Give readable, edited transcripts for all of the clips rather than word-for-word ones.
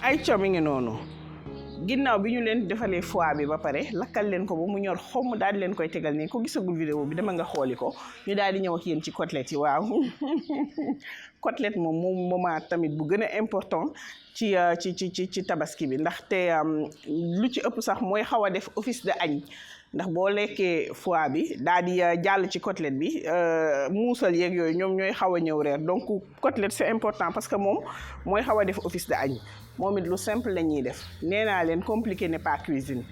ay co mi ngi noonu ginnaaw bi ñu leen defalee foie bi ba pare lakkal leen ko ba mu ñor xomm daal di leen koy tegal nii ko gisagul vidéo bi dama nga xooli ko ñu daal di ñëw ak yéen ci côtelette yi waaw côtelette moom moment tamit bu gën a important ci tabaski bi ndaxte lu ci ëpp sax mooy xaw a def office de añ ndax boo lekkee foie bi daal di jàll ci côtelette bi muusal yeeg yooyu ñoom ñooy xaw a ñëw reer donc côtelette c'est important parce que moom mooy xaw a def office de añ moom it lu simple la ñuy def nee naa leen compliqué n'est pas cuisine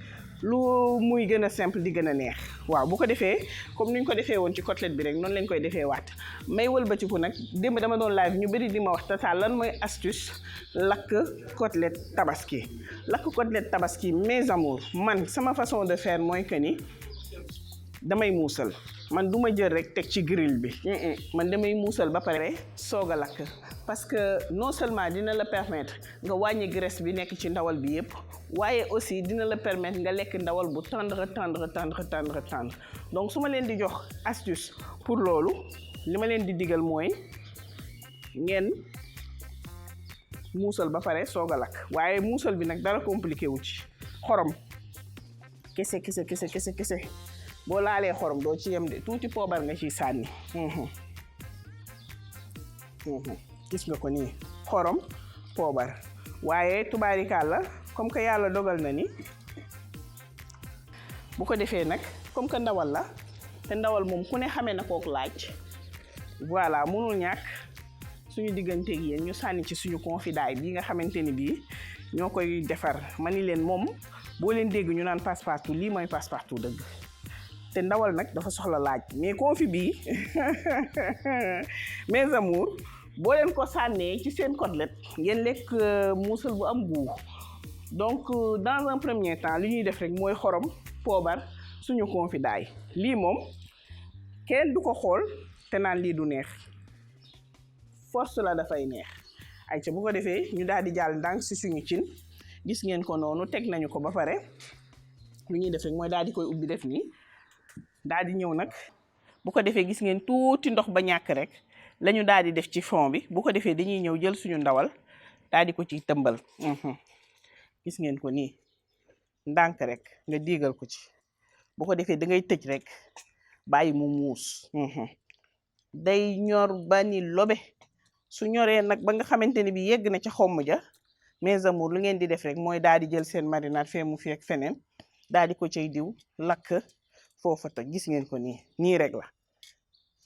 lu muy gën a simple di gën a neex waaw bu ko defee comme ni ñu ko defee woon ci côtelette bi rek noonu lañ koy defee waat may wëlbatiku nag démb dama doon live ñu bëri di ma wax Tata lan mooy astuce lakk côtelette tabaski mes amours man sama façon de faire mooy que ni damay muusal man du ma jël rek teg ci grill bi man damay muusal ba pare soog a lakk parce que non seulement dina la permettre nga wàññi graisse bi nekk ci ndawal bi yëpp waaye aussi dina la permettre nga lekk ndawal bu tendre donc su ma leen di jox astuce pour loolu li ma leen di digal mooy ngeen muusal ba pare soog a lakk waaye muusal bi nag dara compliqué wu ci xorom kese boo laalee xorom doo ci yem de tuuti poobar nga ciy sànni gis nga ko nii xorom poobar waaye tubaarikàlla comme que yàlla dogal na ni bu ko defee nag comme que ndawal la te ndawal moom ku ne xamee na kook laaj voilà mënul ñàkk suñu digganteeg yéen ñu sànni ci suñu confidaay bii nga xamante ni bii ñoo koy defar ma ni leen moom boo leen dégg ñu naan passe-partout lii mooy passe-partout dëgg te ndawal nag dafa soxla laaj mais confit bii mes amours boo leen ko sànnee ci seen côtelette ngeen lekk muusal bu am goût donc dans un premier temps li ñuy def rek mooy xorom poobar suñu confidaay lii moom kenn du ko xool te naan lii du neex force la dafay neex ay ca bu ko defee ñu daal di jàll ndànk si suñu cin gis ngeen ko noonu teg nañu ko ba pare lu ñuy def rek mooy daal di koy ubbi def nii daal di ñëw nag bu ko defee gis ngeen tuuti ndox ba ñàkk rek la ñu daal di def ci fond bi bu ko defee dañuy ñëw jël suñu ndawal daal di ko ci tëmbal gis ngeen ko nii ndànk rek nga diigal ko ci bu ko defee da ngay tëj rek bàyyi mu muus day ñor ba ni lobe su ñoree nag ba nga xamante ni bi yegg na ca xomm ja mes amours lu ngeen di def rek mooy daal di jël seen marinade fee mu fi ak feneen daal di ko cay diw lakk foofa toj gis ngeen ko nii rek la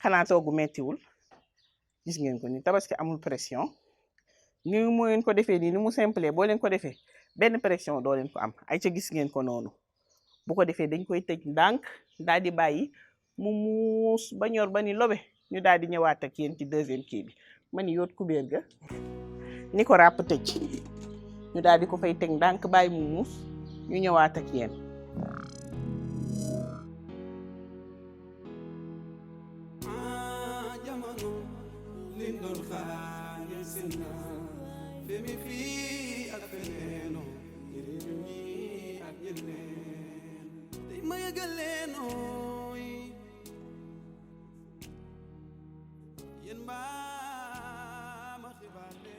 xanaa toogu mettiwul gis ngeen ko nii tabaski amul pression ni mu leen ko defee nii ni mu simple boo leen ko defee benn pression doo leen ko am ay ca gis ngeen ko noonu bu ko defee dañ koy tëj ndànk daal di bàyyi mu muus ba ñor ba ni lobe ñu daal di ñëwaat ak yéen ci deuxième kii bi ma ni yoot kubéer ga ni ko ràpp tëj ñu daal di ko fay teg ndànk bàyyi mu muus ñu ñëwaat ak yéen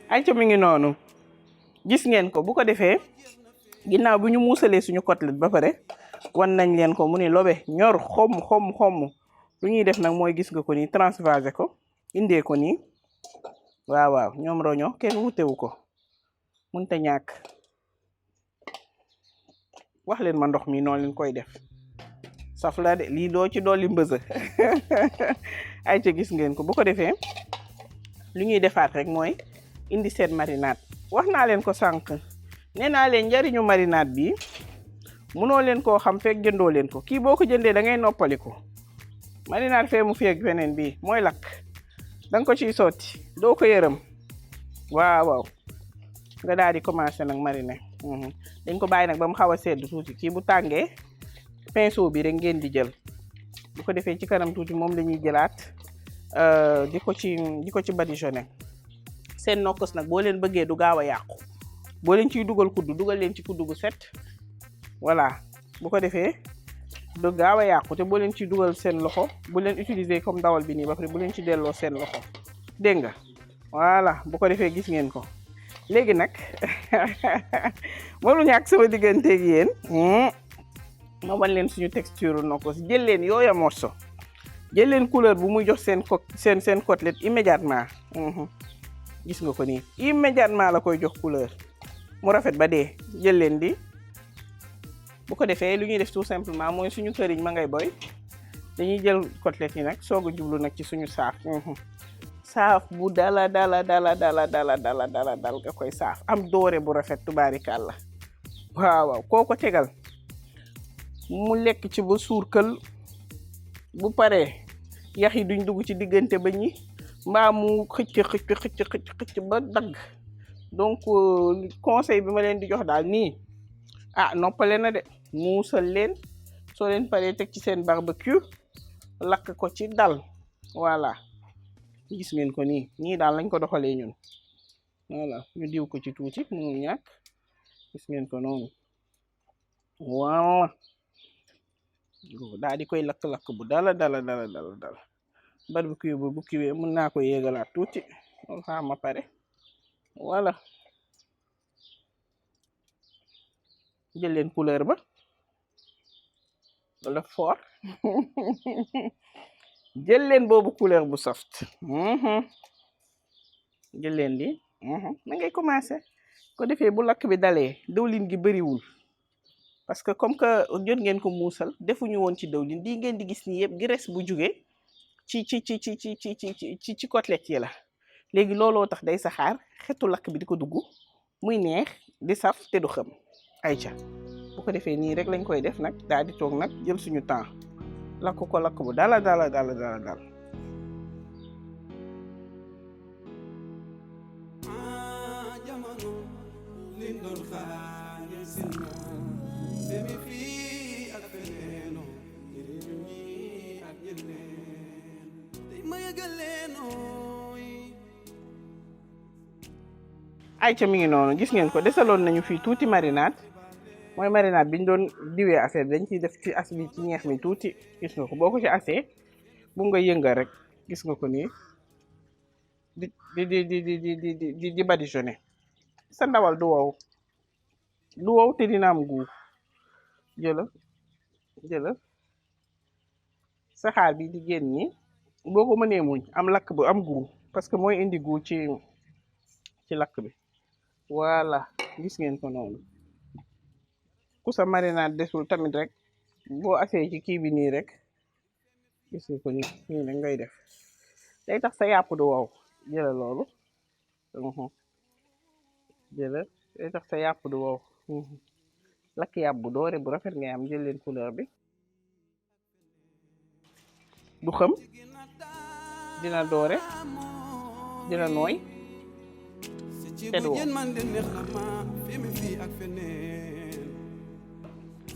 ay ca mi ngi noonu gis ngeen ko bu ko defee ginnaaw bi ñu muusalee suñu côtelette ba pare wan nañ leen ko mu ni lobe ñor xomm lu ñuy def nag mooy gis nga ko nii transvaser ko indee ko nii waaw ñoom roño kenn wutewu ko mënta ñàkk wax leen ma ndox mi noonu leen koy def saf la de lii doo ci dolli mbësa ay ca gis ngeen ko bu ko defee lu ñuy defaat rek mooy indi seen marinade wax naa leen ko sànq nee naa leen njariñu marinade bi mënoo leen koo xam fekk jëndoo leen ko kii boo ko jëndee da ngay noppaliku marinade fee mu fi ak beneen bii mooy lakk danga ko ciy sotti doo ko yërëm waaw nga daal di commencer nag mariner dañ ko bàyyi nag ba mu xaw a sedd tuuti kii bu tàngee pinceau bi rek ngeen di jël bu ko defee ci kanam tuuti moom la ñuy jëlaat di ko ci badigeonner seen nokkos nag boo leen bëggee du gaaw a yàqu boo leen ciy dugal kuddu dugal leen ci kuddu gu set voilà bu ko defee du gaaw a yàqu te boo leen ciy dugal seen loxo bu leen utiliser comme ndawal bi nii ba pare bu leen ci delloo seen loxo dégg nga voilà bu ko defee gis ngeen ko léegi nag mënu ñàkk sama digganteeg yéen ma wan leen suñu texture nokkos jël leen yooya morceau jël leen couleur bu muy jox seen côtelette immédiatement gis nga ko nii immédiatement la koy jox couleur mu rafet ba dee jël leen di bu ko defee lu ñuy def tout simplement mooy suñu këriñ ma ngay boy dañuy jël côtelette yi nag soog a jublu nag ci suñu saaf saaf bu dala dal nga koy saaf am doore bu rafet tubaarikàlla waaw koo ko tegal mu lekk ci ba suur kël bu paree yax yi duñ dugg ci diggante ba ñi mbaa mu xëcc ba dagg donc conseil bi ma leen di jox daal nii noppale na de muusal leen soo leen paree teg ci seen barbecue lakk ko ci dal voilà gis ngeen ko nii daal lañ ko doxalee ñun voilà ñu diw ko ci tuuti mënul ñàkk gis ngeen ko noonu voilà daal di koy lakk-lakk bu dala barbecue bu kiwee mën naa ko yéegalaat tuuti loolu xaar ma pare voilà jël leen couleur ba wala fort jël leen boobu couleur bu soft jël leen di da ngay commencer ko defee bu lakk bi dalee dëwlin gi bëriwul parce que comme que jot ngeen ko muusal defuñu woon ci dëwlin di ngeen di gis ni yëpp graisse bu jóge ci côtelette yi la léegi looloo tax day saxaar xetu lakk bi di ko dugg muy neex di saf te du xëm ayca bu ko defee nii rek lañ koy def nag daal di toog nag jël suñu temps lakk ko lakk bu dal ayca mi ngi noonu gis ngeen ko desaloon nañu fii tuuti marinade mooy marinade bi ñu doon diwee affaire dañ ciy def ci as bi ci ñeex mi tuuti gis nga ko boo ko ci asee bu nga yëngal rek gis nga ko nii di badigeonné sa ndawal du wow te dina am gu jëla saxaar bi di génn ñi boo ko mënee muñ am lakk bu am gu parce que mooy indi gu ci lakk bi voilà gis ngeen ko noonu ku sa marinade desul tamit rek boo asee ci kii bi nii rek gis nga ko nii rek ngay def day tax sa yàpp du wow jëla loolu day tax sa yàpp du wow lakk yàpp bu doore bu rafet ngay am jël leen couleur bi du xëm dina doore dina nooy te du wow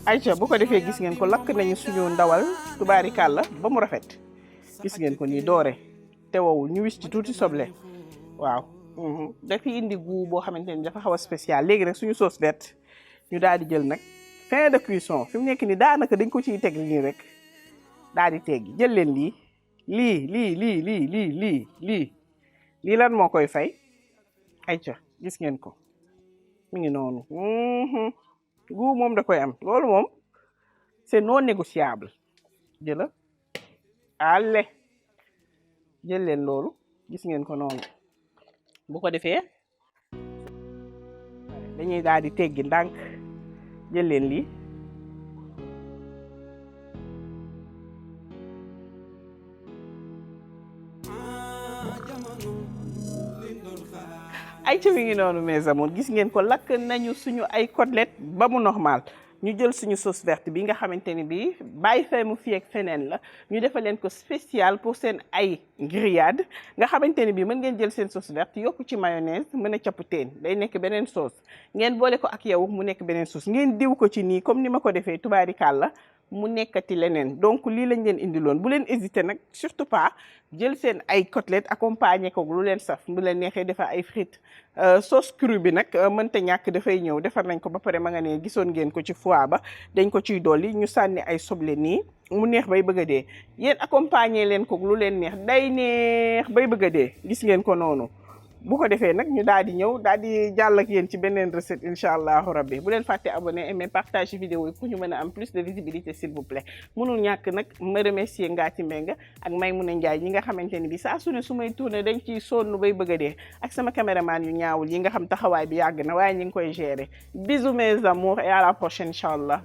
ayca bu ko defee gis ngeen ko lakk nañu suñu ndawal tubaarikàlla ba mu rafet gis ngeen ko nii doore te wowul ñu wis ci tuuti soble waaw dafi indi goût boo xamante ni dafa xaw a spécial léegi nag suñu sauce verte ñu daal di jël nag fin de cuisson fi mu nekk ni daanaka dañ ko ciy teg nii rek daal di teggi jël leen lii lan moo koy fay ayca gis ngeen ko mi ngi noonu goût moom da koy am loolu moom c'est non négociable jëla allez jël leen loolu gis ngeen ko noonu bu ko defee dañuy daal di teggi ndànk jël leen lii ay ca mi ngi noonu mes amours gis ngeen ko lakk nañu suñu ay côtelette ba mu normal ñu jël suñu sauce verte bi nga xamante ni bii bàyyi fay mu fi ak feneen la ñu defal leen ko spécial pour seen ay grillade nga xamante ni bii mën ngeen jël seen sauce verte yokku ci mayonnaise mën a capp teen day nekk beneen sauce ngeen boole ko ak yow mu nekk beneen sauce ngeen diw ko ci nii comme ni ma ko defee tubaarikàlla mu nekkati leneen donc lii lañ leen indiloon bu leen hésiter nag surtout pas jël seen ay côtelette accompagné ko lu leen saf bu leen neexee defar ay frites sauce crue bi nag mënta ñàkk dafay ñëw defar nañ ko ba pare ma nga ne gisoon ngeen ko ci foie ba dañ ko ciy dolli ñu sànni ay soble nii mu neex bay bëgg a dee yéen accompagné leen ko lu leen neex day neex bay bëgg a dee gis ngeen ko noonu bu ko defee nag ñu daal di ñëw daal di jàll ak yéen ci beneen recette incha allahu rabbi bu leen fàtte abonné aimer partager vidéo yi pour ñu mën a am plus de visibilité s'il vous plaît. mënul ñàkk nag ma remercier Ngathie Mbengue ak Maymouna Ndiaye ñi nga xamante ni bi saa su ne su may tourné dañ ciy sonn bay bëgg a dee ak sama caméraman yu ñaawul yi nga xam taxawaay bi yàgg na waaye ñi ngi koy gérer bisous mes amours et à la prochaine incha allah.